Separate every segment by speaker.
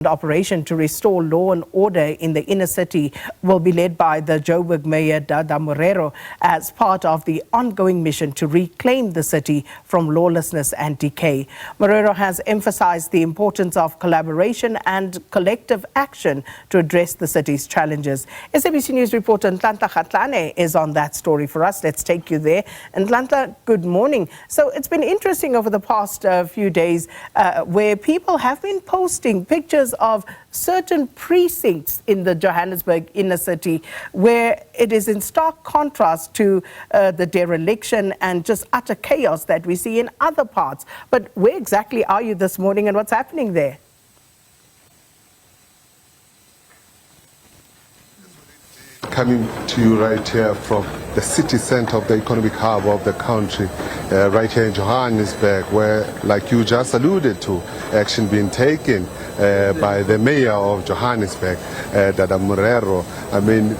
Speaker 1: The operation to restore law and order in the inner city will be led by the Joburg Mayor Dada Morero as part of the ongoing mission to reclaim the city from lawlessness and decay. Morero has emphasized the importance of collaboration and collective action to address the city's challenges. SABC News reporter Ntlantla Kgatlhane is on that story for us. Let's take you there. Ntlantla, good morning. So it's been interesting over the past few days where people have been posting pictures of certain precincts in the Johannesburg inner city where it is in stark contrast to the dereliction and just utter chaos that we see in other parts. But where exactly are you this morning and what's happening there?
Speaker 2: Coming to you right here from the city center of the economic hub of the country, right here in Johannesburg, where, like you just alluded to, action being taken by the mayor of Johannesburg, Dada Morero. I mean,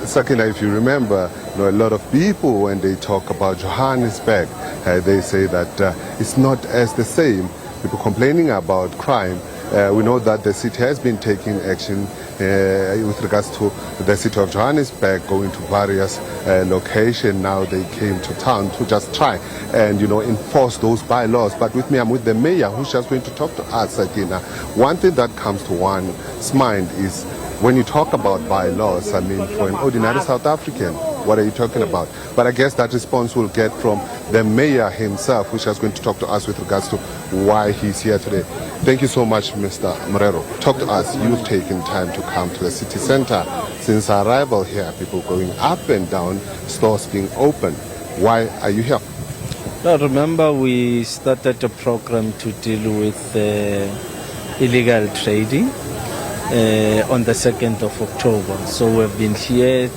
Speaker 2: Sakina, if you remember, a lot of people, when they talk about Johannesburg, they say that it's not as the same. People complaining about crime. We know that the city has been taking action with regards to the city of Johannesburg, going to various locations. Now they came to town to just try and, enforce those bylaws. But with me, I'm with the mayor, who's just going to talk to us again. One thing that comes to one's mind is when you talk about bylaws, I mean, for an ordinary South African, what are you talking about? But I guess that response we'll get from the mayor himself, which is going to talk to us with regards to why he's here today. Thank you so much, Mr. Morero. Talk to us. You've taken time to come to the city center. Since our arrival here, people going up and down, stores being open. Why are you here?
Speaker 3: Now, remember, we started a program to deal with illegal trading on the 2nd of October. So we've been here.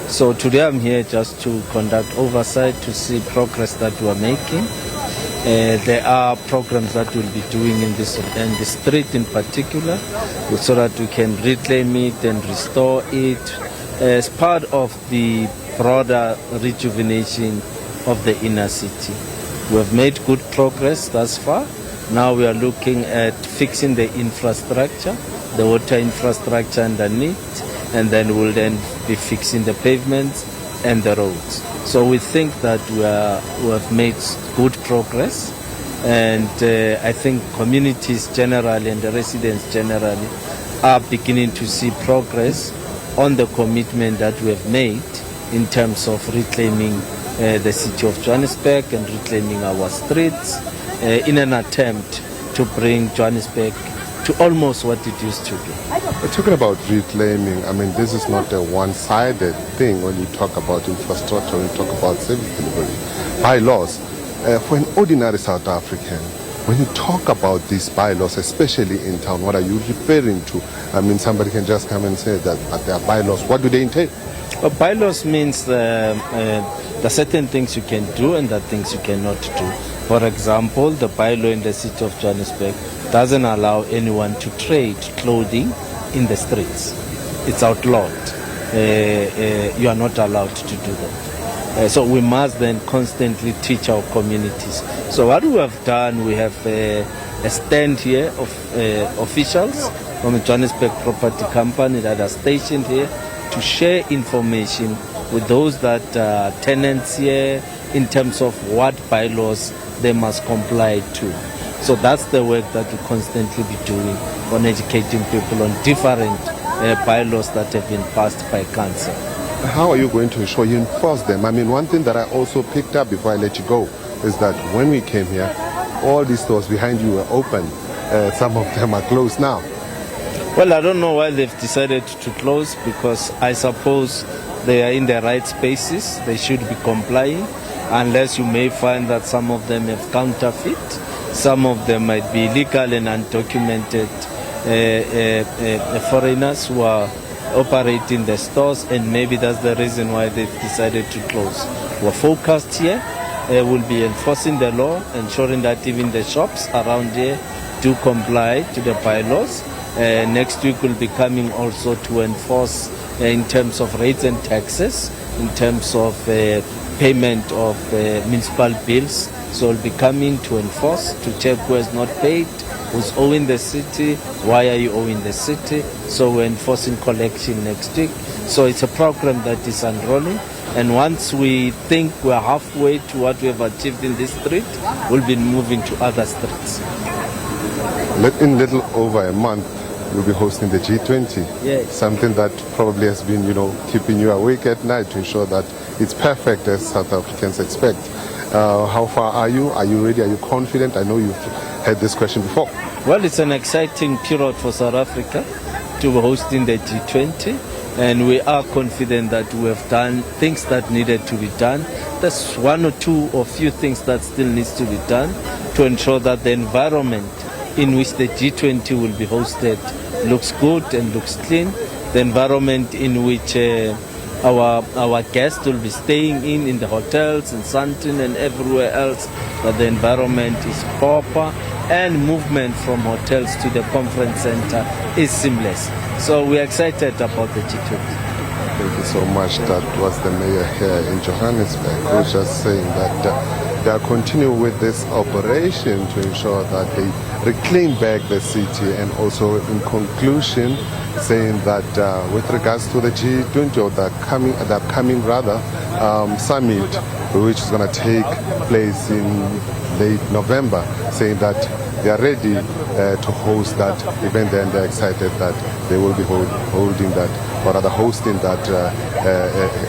Speaker 3: So today I'm here just to conduct oversight to see progress that we're making. There are programs that we'll be doing in the street in particular, so that we can reclaim it and restore it as part of the broader rejuvenation of the inner city. We have made good progress thus far. Now we are looking at fixing the infrastructure, the water infrastructure underneath, and then we'll then be fixing the pavements and the roads. So we think that we have made good progress, and I think communities generally and the residents generally are beginning to see progress on the commitment that we have made in terms of reclaiming the city of Johannesburg and reclaiming our streets in an attempt to bring Johannesburg to almost what it used to be.
Speaker 2: We're talking about reclaiming. I mean, this is not a one-sided thing when you talk about infrastructure, when you talk about service delivery. Bylaws. For an ordinary South African, when you talk about these bylaws, especially in town, what are you referring to? I mean, somebody can just come and say that there are bylaws. What do they entail?
Speaker 3: Well, bylaws means there are certain things you can do and there are things you cannot do. For example, the bylaw in the city of Johannesburg doesn't allow anyone to trade clothing in the streets. It's outlawed. You are not allowed to do that. So we must then constantly teach our communities. So what we have done, we have a stand here of officials from the Johannesburg Property Company that are stationed here to share information with those that are tenants here in terms of what bylaws they must comply to. So that's the work that we constantly be doing on educating people on different bylaws that have been passed by council.
Speaker 2: How are you going to ensure you enforce them? I mean, one thing that I also picked up before I let you go is that when we came here, all these stores behind you were open. Some of them are closed now.
Speaker 3: Well, I don't know why they've decided to close, because I suppose they are in the right spaces. They should be complying, unless you may find that some of them have counterfeit. Some of them might be illegal and undocumented foreigners who are operating the stores, and maybe that's the reason why they've decided to close. We're focused here. We'll be enforcing the law, ensuring that even the shops around here do comply to the bylaws. Next week we'll be coming also to enforce in terms of rates and taxes, in terms of payment of municipal bills. So we'll be coming to enforce, to check who has not paid, who's owing the city, why are you owing the city. So we're enforcing collection next week. So it's a program that is unrolling. And once we think we're halfway to what we have achieved in this street, we'll be moving to other streets.
Speaker 2: In little over a month, you'll be hosting the G20.
Speaker 3: Yes.
Speaker 2: Something that probably has been, keeping you awake at night to ensure that it's perfect as South Africans expect. How far are you? Are you ready? Are you confident? I know you've had this question before.
Speaker 3: Well, it's an exciting period for South Africa to be hosting the G20. And we are confident that we have done things that needed to be done. There's one or two or few things that still needs to be done to ensure that the environment in which the G20 will be hosted looks good and looks clean. The environment in which our guests will be staying in the hotels in Sandton and everywhere else, that the environment is proper and movement from hotels to the conference center is seamless. So we're excited about the G20.
Speaker 2: Thank you so much. That was the mayor here in Johannesburg, who was just saying that they are continuing with this operation to ensure that they reclaim back the city, and also in conclusion saying that with regards to the G20 or the upcoming summit, which is going to take place in late November, saying that they are ready to host that event, and they're excited that they will be holding that, or rather hosting that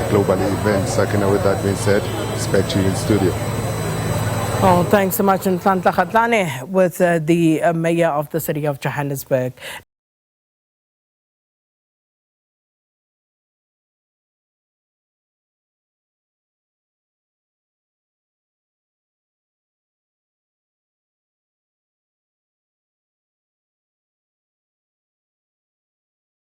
Speaker 2: global event. Sakina, with that being said, back to you in studio.
Speaker 1: Oh, thanks so much, Ntlantla Kgatlhane, with the mayor of the city of Johannesburg.